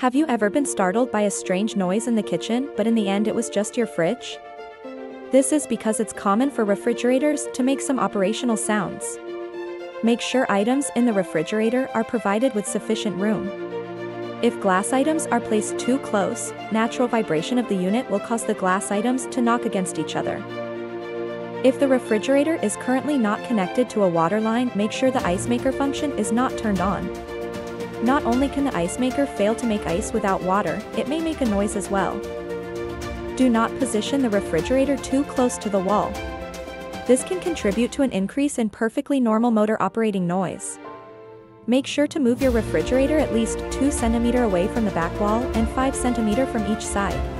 Have you ever been startled by a strange noise in the kitchen, but in the end it was just your fridge? This is because it's common for refrigerators to make some operational sounds. Make sure items in the refrigerator are provided with sufficient room. If glass items are placed too close, natural vibration of the unit will cause the glass items to knock against each other. If the refrigerator is currently not connected to a water line, make sure the ice maker function is not turned on. Not only can the ice maker fail to make ice without water, it may make a noise as well. Do not position the refrigerator too close to the wall. This can contribute to an increase in perfectly normal motor operating noise. Make sure to move your refrigerator at least 2 cm away from the back wall and 5 cm from each side.